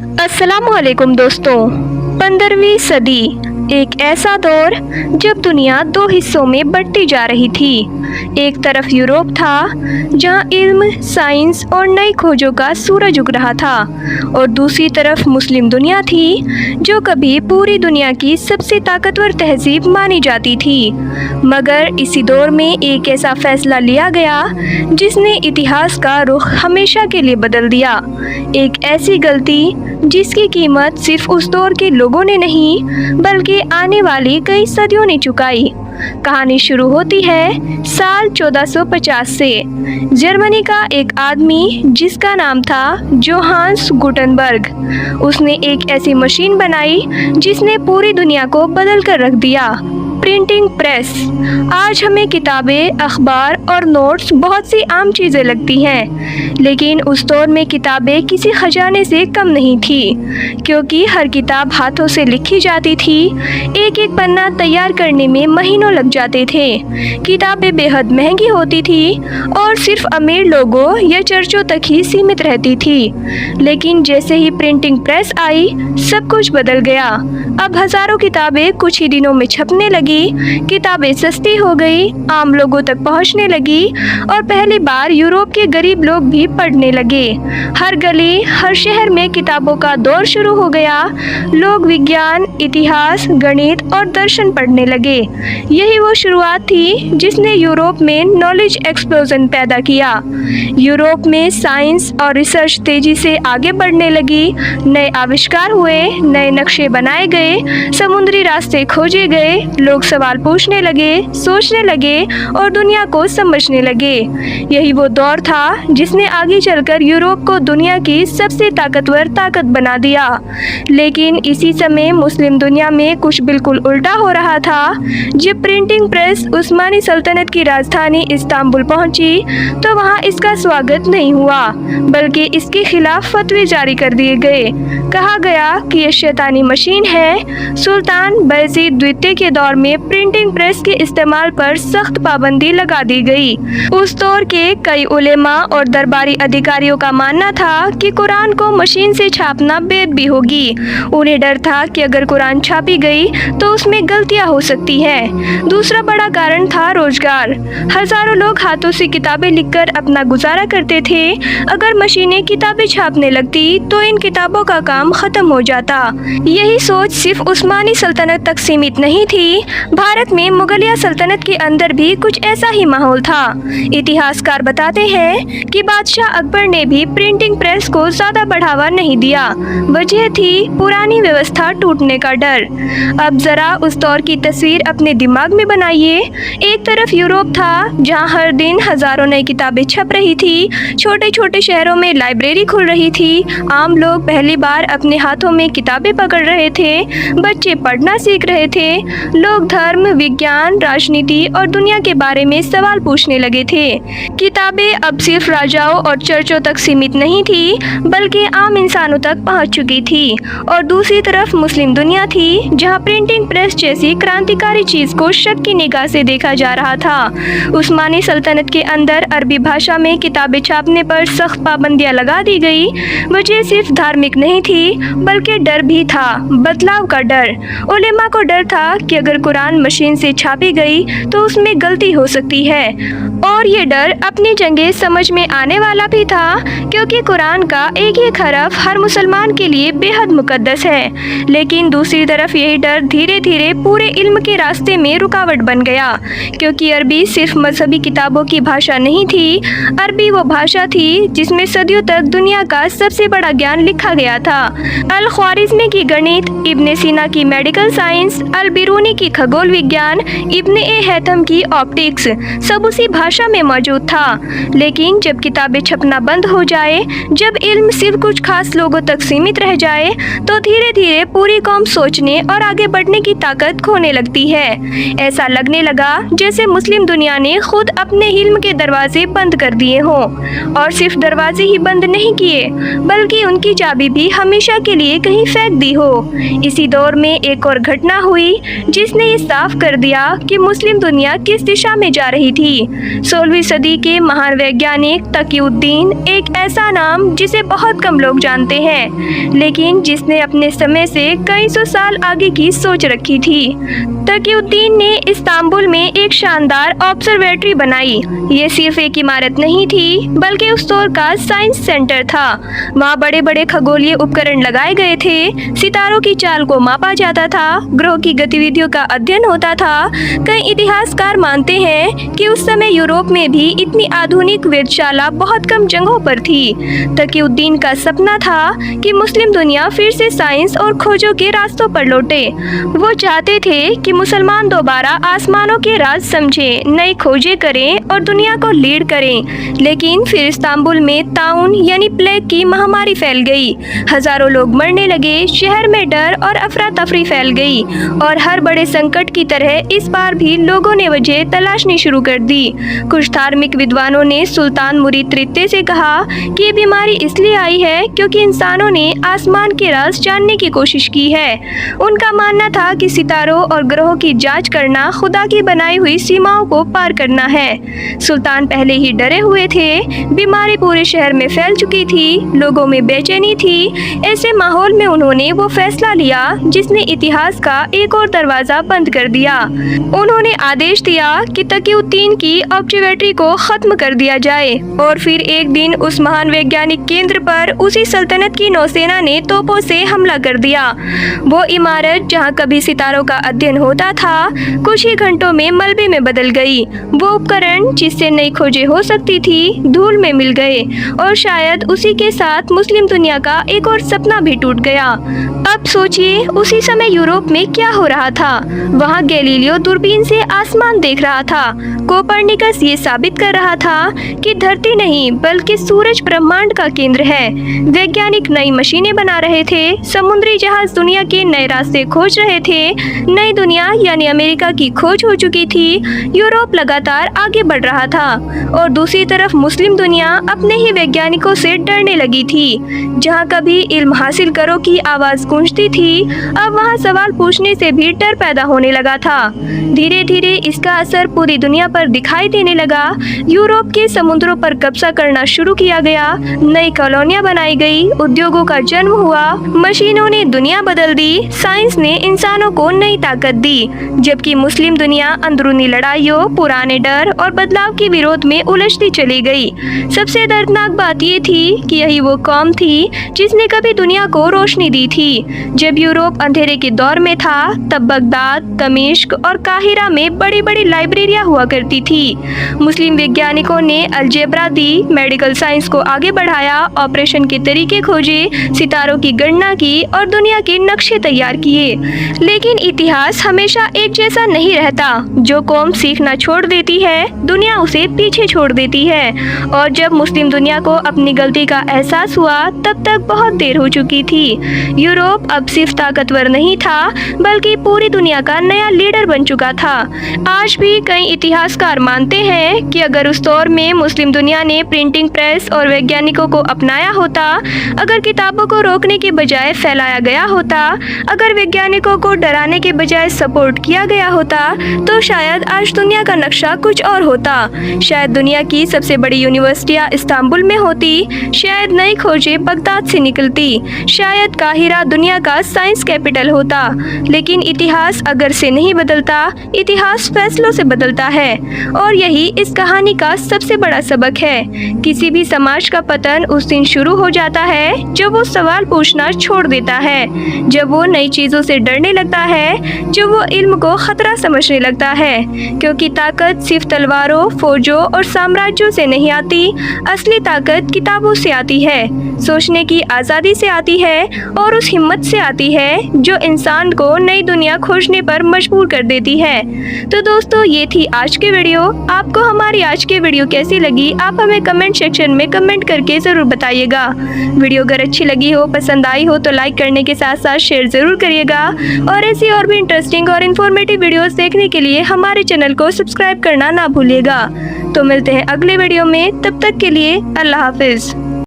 अस्सलामुअलैकुम दोस्तों। 15वीं सदी एक ऐसा दौर जब दुनिया दो हिस्सों में बंटती जा रही थी। एक तरफ यूरोप था जहां इल्म, साइंस और नई खोजों का सूरज उग रहा था, और दूसरी तरफ मुस्लिम दुनिया थी जो कभी पूरी दुनिया की सबसे ताकतवर तहजीब मानी जाती थी। मगर इसी दौर में एक ऐसा फैसला लिया गया जिसने इतिहास का रुख हमेशा के लिए बदल दिया। एक ऐसी गलती जिसकी कीमत सिर्फ उस दौर के लोगों ने नहीं बल्कि आने वाली कई सदियों ने चुकाई। कहानी शुरू होती है साल 1450 से। जर्मनी का एक आदमी जिसका नाम था जोहान्स गुटेनबर्ग, उसने एक ऐसी मशीन बनाई जिसने पूरी दुनिया को बदल कर रख दिया, प्रिंटिंग प्रेस। आज हमें किताबें, अखबार और नोट्स बहुत सी आम चीज़ें लगती हैं, लेकिन उस दौर में किताबें किसी खजाने से कम नहीं थी, क्योंकि हर किताब हाथों से लिखी जाती थी। एक एक पन्ना तैयार करने में महीनों लग जाते थे। किताबें बेहद महंगी होती थी और सिर्फ अमीर लोगों या चर्चों तक ही सीमित रहती थी। लेकिन जैसे ही प्रिंटिंग प्रेस आई, सब कुछ बदल गया। अब हजारों किताबें कुछ ही दिनों में छपने लगी, किताबें सस्ती हो गई, आम लोगों तक पहुंचने लगी और पहली बार यूरोप के गरीब लोग भी पढ़ने लगे। हर गली, हर शहर में किताबों का दौर शुरू हो गया। लोग विज्ञान, इतिहास, गणित और दर्शन पढ़ने लगे। यही वो शुरुआत थी जिसने यूरोप में नॉलेज एक्सप्लोजन पैदा किया। यूरोप में साइंस और रिसर्च तेजी से आगे बढ़ने लगी। नए आविष्कार हुए, नए नक्शे बनाए गए, समुद्री रास्ते खोजे गए, लोग सवाल पूछने लगे, सोचने लगे और दुनिया को समझने लगे। यही वो दौर था जिसने आगे चलकर यूरोप को दुनिया की सबसे ताकतवर ताकत बना दिया। लेकिन इसी समय मुस्लिम दुनिया में कुछ बिल्कुल उल्टा हो रहा था। जब प्रिंटिंग प्रेस उस्मानी सल्तनत की राजधानी इस्तांबुल पहुंची, तो वहां इसका स्वागत नहीं हुआ, बल्कि इसके खिलाफ फतवे जारी कर दिए गए। कहा गया कि यह शैतानी मशीन है। सुल्तान बायजीद द्वितीय के दौर में प्रिंटिंग प्रेस के इस्तेमाल पर सख्त पाबंदी लगा दी गई। उस दौर के कई उलेमा और दरबारी अधिकारियों का मानना था कि कुरान को मशीन से छापना बेदबी होगी। उन्हें डर था कि अगर कुरान छापी गई तो उसमें गलतियां हो सकती हैं। दूसरा बड़ा कारण था रोजगार। हजारों लोग हाथों से किताबें लिखकर अपना गुजारा करते थे। अगर मशीनें किताबें छापने लगती तो इन किताबों का काम खत्म हो जाता। यही सोच सिर्फ उस्मानी सल्तनत तक सीमित नहीं थी। भारत में मुगलिया सल्तनत के अंदर भी कुछ ऐसा ही माहौल था। इतिहासकार बताते हैं कि बादशाह अकबर ने भी प्रिंटिंग प्रेस को ज्यादा बढ़ावा नहीं दिया। वजह थी पुरानी व्यवस्था टूटने का डर। अब जरा उस दौर की तस्वीर अपने दिमाग में बनाइए। एक तरफ यूरोप था जहां हर दिन हजारों नई किताबें छप रही थी, छोटे छोटे शहरों में लाइब्रेरी खुल रही थी, आम लोग पहली बार अपने हाथों में किताबें पकड़ रहे थे, बच्चे पढ़ना सीख रहे थे, लोग धर्म, विज्ञान, राजनीति और दुनिया के बारे में सवाल पूछने लगे थे। किताबें अब सिर्फ राजाओं और चर्चों तक सीमित नहीं थी, बल्कि आम इंसानों तक पहुंच चुकी थी। और दूसरी तरफ मुस्लिम दुनिया थी जहां प्रिंटिंग प्रेस जैसी क्रांतिकारी चीज को शक की निगाह से देखा जा रहा था। उस्मानी सल्तनत के अंदर अरबी भाषा में किताबें छापने पर सख्त पाबंदियां लगा दी गई। वजह सिर्फ धार्मिक नहीं थी, बल्कि डर भी था, बदलाव का डर। उलेमा को डर था कि अगर कुरान मशीन से छापी गई तो उसमें गलती हो सकती है, और ये डर अपनी जगह समझ में आने वाला भी था, क्योंकि कुरान का एक एक हरफ हर मुसलमान के लिए बेहद मुकद्दस है। लेकिन दूसरी तरफ यही डर धीरे धीरे पूरे इल्म के रास्ते में रुकावट बन गया, क्योंकि अरबी सिर्फ मजहबी किताबों की भाषा नहीं थी। अरबी वो भाषा थी जिसमें सदियों तक दुनिया का सबसे बड़ा ज्ञान लिखा गया था। अल ख्वारिज़्मी की गणित, इब्ने सीना की मेडिकल साइंस, अल बिरूनी की खगोल विज्ञान, इब्ने ए हैथम की ऑप्टिक्स, सब उसी भाषा में मौजूद था। लेकिन जब किताबें छपना बंद हो जाए, जब इल्म सिर्फ कुछ खास लोगों तक सीमित रह जाए, तो धीरे धीरे पूरी कौम सोचने और आगे बढ़ने की ताकत खोने लगती है। ऐसा लगने लगा जैसे मुस्लिम दुनिया ने खुद अपने इल्म के दरवाजे बंद कर दिए हों, और सिर्फ दरवाजे ही बंद नहीं किए, बल्कि उनकी चाबी भी हमेशा के लिए कहीं फेंक दी हो। इसी इसी दौर में एक और घटना हुई जिसने ये साफ कर दिया कि मुस्लिम दुनिया किस दिशा में जा रही थी। 16वीं सदी के महान वैज्ञानिक तकीउद्दीन एक ऐसा नाम जिसे बहुत कम लोग जानते हैं, लेकिन जिसने अपने समय से कई सौ साल आगे की सोच रखी थी। तकीउद्दीन ने इस्तांबुल में एक शानदार ऑब्जर्वेटरी बनाई। ये सिर्फ एक इमारत नहीं थी, बल्कि उस दौर का साइंस सेंटर था। वहाँ बड़े बड़े खगोलीय उपकरण लगाए गए थे, सितारों की चाल को मापा जाता था, ग्रहों की गतिविधियों का अध्ययन होता था। कई इतिहासकार मानते हैं कि उस समय यूरोप में भी इतनी आधुनिक वेधशाला बहुत कम जगहों पर थी। तकीउद्दीन का सपना था कि मुस्लिम दुनिया फिर से साइंस और खोजों के रास्तों पर लौटे। वो चाहते थे कि मुसलमान दोबारा आसमानों के राज समझें, नई खोजें करें और दुनिया को लीड करें। लेकिन फिर इस्तांबुल में ताउन यानी प्लेग की महामारी फैल गई। हजारों लोग मरने लगे, शहर में डर और अफरा तफरी फैल गई। और हर बड़े संकट की तरह इस बार भी लोगों ने वजह तलाशनी शुरू कर दी। कुछ धार्मिक विद्वानों ने सुल्तान मुरीद तृतीय से कहा कि ये बीमारी इसलिए आई है क्योंकि इंसानों ने आसमान के राज जानने की कोशिश की है। उनका मानना था कि सितारों और ग्रहों की जांच करना खुदा की बनाई हुई सीमाओं को पार करना है। सुल्तान पहले ही डरे हुए थे, बीमारी पूरे शहर में फैल चुकी थी, लोगों में बेचैनी थी। ऐसे माहौल में उन्होंने वो फैसला लिया जिसने इतिहास का एक और दरवाजा बंद कर दिया। उन्होंने आदेश दिया कि तकीउद्दीन की ऑब्जर्वेटरी को खत्म कर दिया जाए। और फिर एक दिन उस महान वैज्ञानिक केंद्र पर उसी सल्तनत की नौसेना ने तोपों से हमला कर दिया। वो इमारत जहाँ कभी सितारों का अध्ययन होता था, कुछ ही घंटों में मलबे में बदल गई। वो उपकरण जिससे नई खोजें हो सकती थी, धूल में मिल गए और शायद उसी के साथ मुस्लिम दुनिया का एक और सपना भी टूट गया। अब सोचिए उसी समय यूरोप में क्या हो रहा था। वहाँ गैलीलियो दूरबीन से आसमान देख रहा था। कोपरनिकस ये साबित कर रहा था कि धरती नहीं बल्कि सूरज ब्रह्मांड का केंद्र है। वैज्ञानिक नई मशीनें बना रहे थे, समुद्री जहाज दुनिया के नए रास्ते खोज रहे थे, नई दुनिया यानी अमेरिका की खोज हो चुकी थी। यूरोप लगातार आगे बढ़ रहा था और दूसरी तरफ मुस्लिम दुनिया अपने ही वैज्ञानिकों से डरने लगी थी। जहाँ कभी इल्म हासिल करो की आवाज गूंजती थी, अब वहाँ सवाल पूछने से भी डर पैदा होने लगा था। धीरे धीरे इसका असर पूरी दुनिया पर दिखाई देने लगा। यूरोप के समुद्रों पर कब्जा करना शुरू किया गया, नई कॉलोनियां बनाई गई, उद्योगों का जन्म हुआ, मशीनों ने दुनिया बदल दी, साइंस ने इंसानों को नई ताकत दी। जबकि मुस्लिम दुनिया अंदरूनी लड़ाइयों, पुराने डर और बदलाव के विरोध में उलझती चली गई। सबसे दर्दनाक बात ये थी कि यही वो कौम थी जिसने कभी दुनिया को रोशनी दी थी। जब यूरोप अंधेरे के दौर में था, तब बगदाद, दमिश्क और काहिरा में बड़ी बड़ी लाइब्रेरियां हुआ करती थी। मुस्लिम वैज्ञानिकों ने अलजेब्रा दी, मेडिकल साइंस को आगे बढ़ाया, ऑपरेशन के तरीके खोजे, सितारों की गणना की और दुनिया के नक्शे तैयार किए। लेकिन इतिहास हमेशा एक जैसा नहीं रहता। जो कौम सीखना छोड़ देती है, दुनिया उसे पीछे छोड़ देती है। और जब मुस्लिम दुनिया को अपनी गलती का एहसास हुआ, तब तक बहुत देर हो चुकी थी। यूरोप अब सिर्फ ताकतवर नहीं था, बल्कि पूरी दुनिया का नया लीडर बन चुका था। आज भी कई इतिहासकार मानते हैं कि अगर उस दौर में मुस्लिम दुनिया ने प्रिंटिंग प्रेस और वैज्ञानिकों को अपनाया होता, अगर किताबों को रोकने के बजाय फैलाया गया होता, अगर वैज्ञानिकों को डराने के बजाय सपोर्ट किया गया होता, तो शायद आज दुनिया का नक्शा कुछ और होता। शायद दुनिया की सबसे बड़ी यूनिवर्सिटियां इस्तांबुल में होती, शायद नई खोजें बगदाद से निकलती, शायद काहिरा दुनिया का साइंस कैपिटल होता। लेकिन इतिहास अगर से नहीं बदलता, इतिहास फैसलों से बदलता है। और यही इस कहानी का सबसे बड़ा सबक है। किसी भी समाज का पतन उस दिन शुरू हो जाता है जब वो सवाल पूछना छोड़ देता है, जब वो नई चीजों से डरने लगता है, जब वो इल्म को खतरा समझने लगता है। क्योंकि ताकत सिर्फ तलवारों, फौजों और साम्राज्यों से नहीं आती, असली ताकत किताबों से आती है, सोचने की आज़ादी से आती है और उस हिम्मत से आती है जो इंसान को नई दुनिया खोजने पर मजबूर कर देती है। तो दोस्तों, ये थी आज की वीडियो। आपको हमारी आज की वीडियो कैसी लगी, आप हमें कमेंट सेक्शन में कमेंट करके ज़रूर बताइएगा। वीडियो अगर अच्छी लगी हो, पसंद आई हो, तो लाइक करने के साथ साथ शेयर ज़रूर करिएगा। और ऐसी और भी इंटरेस्टिंग और इन्फॉर्मेटिव वीडियोस देखने के लिए हमारे चैनल को सब्सक्राइब करना ना भूलिएगा। तो मिलते हैं अगले वीडियो में, तब तक के लिए अल्लाह हाफिज़।